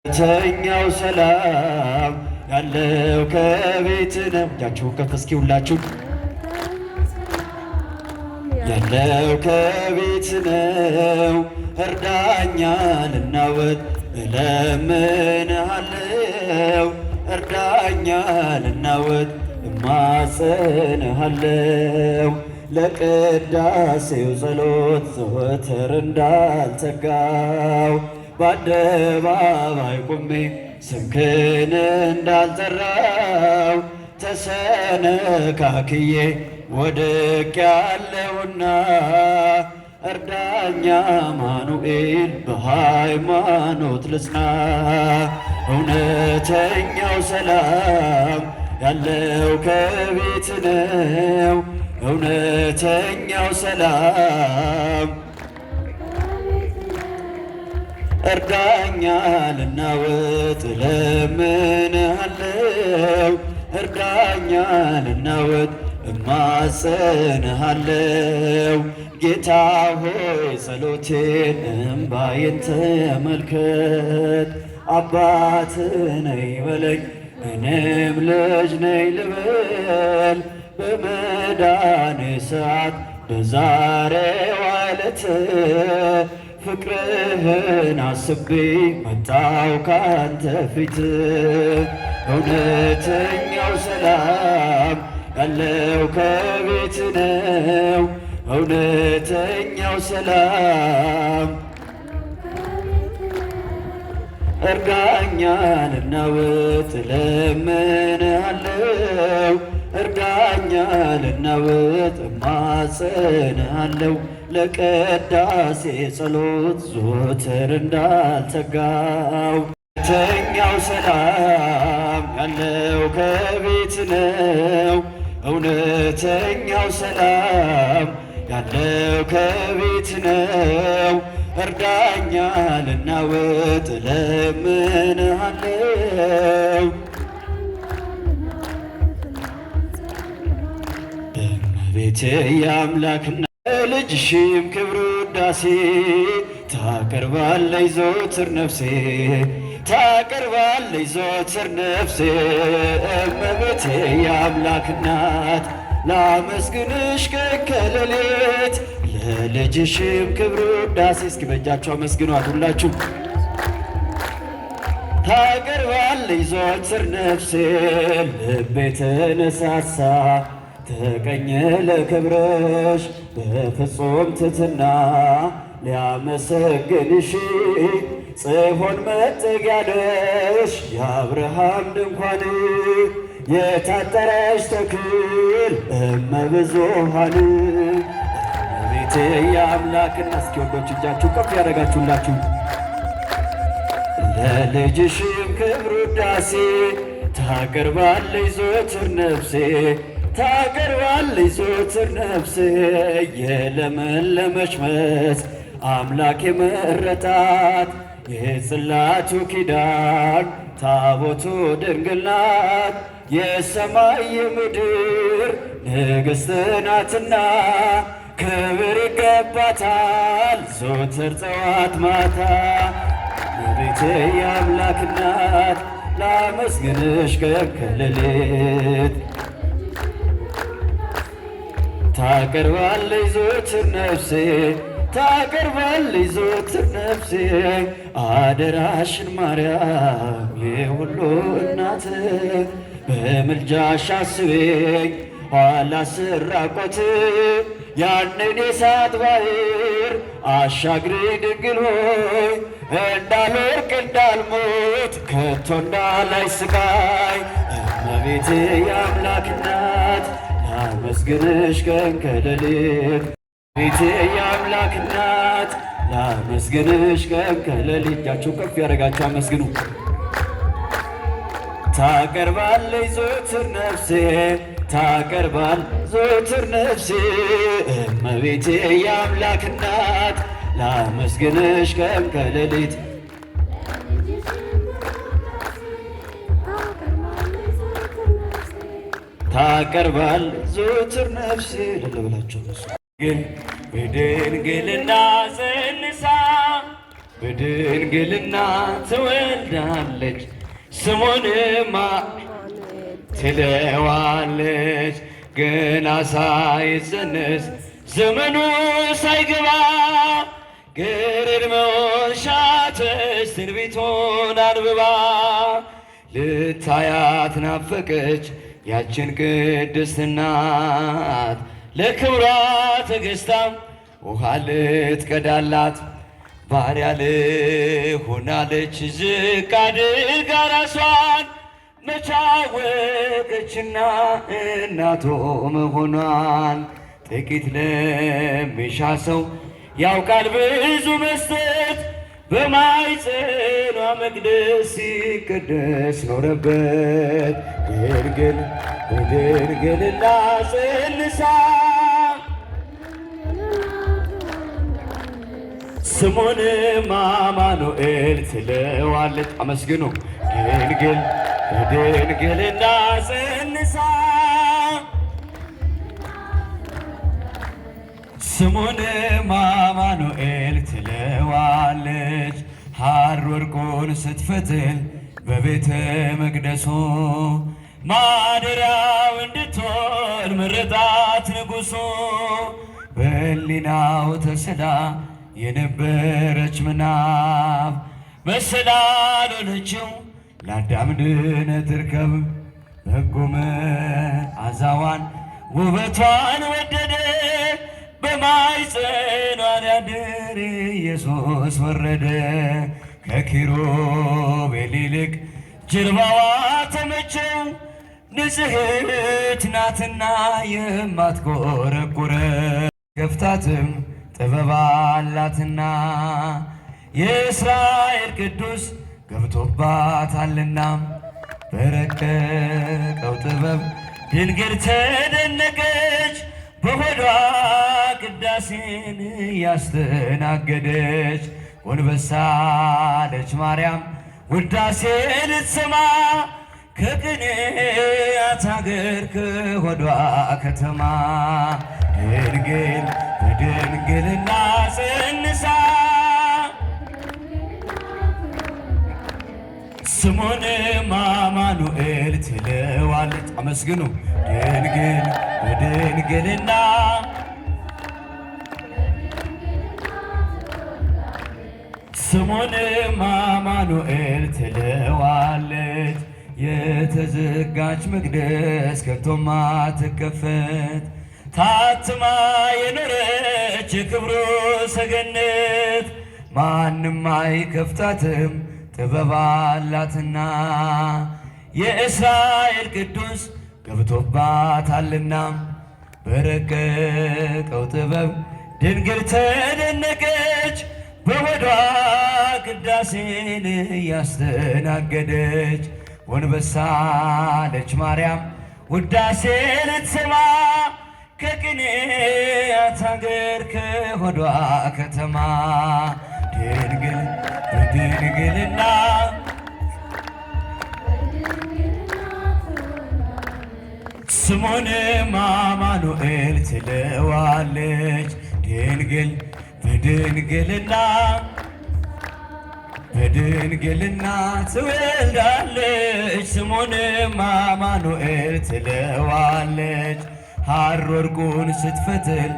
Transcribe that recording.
ተኛው ሰላም ያለው ከቤት ነው። እጃችሁ ከፍ እስኪ ሁላችሁ። ያለው ከቤት ነው። እርዳኛ ልናወጥ እለምንሃለው። እርዳኛ ልናወጥ እማጸንሃለው። ለቅዳሴው ጸሎት ዘወትር እንዳልተጋው በአደባባይ ቆሜ ስምህን እንዳልጠራው ተሰነካክዬ ወድቄአለሁና እርዳኛ አማኑኤል በሃይማኖት ልጽና። እውነተኛው ሰላም ያለው ከቤት ነው። እውነተኛው ሰላም እርዳኛ ልናወጥ እለምንሃለው። እርዳኛ ልናወጥ እማጸንሃለው። ጌታ ሆይ ጸሎቴን እምባዬን ተመልከት። አባት ነይ በለኝ እኔም ልጅ ነይ ልበል። በመዳኔ ሰዓት በዛሬዋ ዕለት ፍቅርህን አስቤ መጣው ካንተ ፊት። እውነተኛው ሰላም ያለው ከቤት ነው። እውነተኛው ሰላም እርዳኛ ልናወጥ እለምንሃለው። እርዳኛ ልናወጥ እማጸንሃለው። ለቅዳሴ ጸሎት ዘወትር እንዳልተጋው እውነተኛው ሰላም ያለው ከቤት ነው። እውነተኛው ሰላም ያለው ከቤት ነው። እርዳኛ ልናወጥ እለምንሃለው። እመቤቴ የአምላክና ልጅሽም ክብር ውዳሴ ታቀርባለች ዘወትር ነፍሴ ታቀርባለች ዘወትር ነፍሴ። እመቤቴ የአምላክ እናት ላመስግንሽ ቀን ከሌሊት ለልጅሽም ክብር ውዳሴ። እስኪ በእጃችሁ አመስግኗት ሁላችሁ። ታቀርባለች ዘወትር ነፍሴ ልቤ ተነሳሳ ተቀኘ ለክብርሽ በፍጹም ትሕትና ሊያመሰግንሽ ጽዮን መጠጊያ ነሽ የአብርሃም ድንኳን የታጠረሽ ተክል እመብዙኃን እመቤቴ የአምላክና እስኪ ወንዶች እጃችሁ ከፍ ያደረጋችሁላችሁ ለልጅሽም ክብር ውዳሴ ታቀርባለች ዘወትር ነፍሴ ታቀርባለች ዘወትር ነፍሴ። የለመለመች መስክ አምላክ የመረጣት የጽላቱ ኪዳን ታቦቱ ድንግል ናት። የሰማይ የምድር ንግሥት ናትና ክብር ይገባታል ዘወትር ጠዋት ማታ። እመቤቴ የአምላክ እናት ላመስግንሽ ቀን ከሌሊት ታቀርባለች ዘወትር ነፍሴ ታቀርባለች ዘወትር ነፍሴ። አደራሽን ማርያም የሁሉ እናት በምልጃሽ አስቤኝ ኋላ ስራቆት ያንን የእሳት ባሕር አሻግሪ ድንግል ሆይ እንዳልወድቅ እንዳልሞት ከቶ እንዳላይ ስቃይ። እመቤቴ የአምላክ እናት ላመስግንሽ ቀን ከሌሊት ቤቴ የአምላክ እናት ላመስግንሽ ቀን ከሌሊት። እጃችሁ ከፍ ያደረጋችሁ አመስግኑ። ታቀርባለች ዘወትር ነፍሴ ታቀርባል ዘወትር ነፍሴ። እመቤቴ የአምላክ እናት ላመስግንሽ ቀን ከሌሊት ታቀርባል ዘወትር ነፍሴ። ለለበላቸው ግን በድንግልና ጸንሳ በድንግልና ትወልዳለች ስሙንማ ትለዋለች። ገና ሳይጸነስ ዘመኑ ሳይገባ ገረድመውን ሻተች ትንቢቱን አንብባ ልታያት ናፈቀች ያችን ቅድስት እናት ለክብሯ ተገዝታም ውሃ ልትቀዳላት ባሪያ ልሆናለች ዝቅ አድርጋ ራሷን መች አወቀችና እናቱ መሆኗን። ጥቂት ለሚሻ ሰው ያውቃል ብዙ መስጠት በማኅፀኗ መቅደስ ሲቀደስ ኖረበት። ድንግል በድንግልና ጸንሳ ስሙንም አማኑኤል ትለዋለች። አመስግኑ። ድንግል በድንግልና ጸንሳ ስሙንም አማኑኤል ትለዋለች። ሐር ወርቁን ስትፈትል በቤተ መቅደሱ ማደሪያው እንድትሆን መረጣት ንጉሡ። በሕሊናው ተስላ የነበረች ምናብ መሰላ ሎለችው ለአዳም ድነት ርከብ። በጎ መዓዛዋን ውበቷን ወደደ በማኅፀኗ ሊያድር ኢየሱስ ወረደ። ከኪሩቤል ይልቅ ጀርባዋ ተመቸው ንጽሕት ናትና የማትቆረቁረ ገፍታትም ጥበብ አላትና የእስራኤል ቅዱስ ገብቶባታልና በረቀቀው ጥበብ ድንግል ተደነቀች በሆዷ ቅዳሴን ያስተናገደች። ጎንበስ አለች ማርያም ውዳሴ ልትሰማ ከቅኔያት አገር ከሆዷ ከተማ። ድንግል በድንግልና ጸንሳ ስሙንም አማኑኤል ትለዋለች። አመስግኑ። ድንግል በድንግልና ስሙንም አማኑኤል ትለዋለች። የተዘጋች መቅደስ ከቶማ ትከፈት ታትማ የኖረች የክብሩ ሰገነት ማንም አይከፍታትም ጥበብ አላትና የእስራኤል ቅዱስ ገብቶባታልና በረቀቀው ጥበብ ድንግል ተደነቀች በሆዷ ቅዳሴን ያስተናገደች። ጎንበስ አለች ማርያም ውዳሴ ልትሰማ ከቅኔያት አገር ከሆዷ ከተማ። ድንግል በድንግልና ስሙንም አማኑኤል ትለዋለች። ድንግል በድንግልና በድንግልና ትወልዳለች ስሙንም አማኑኤል ትለዋለች። ሐር ወርቁን ስትፈትል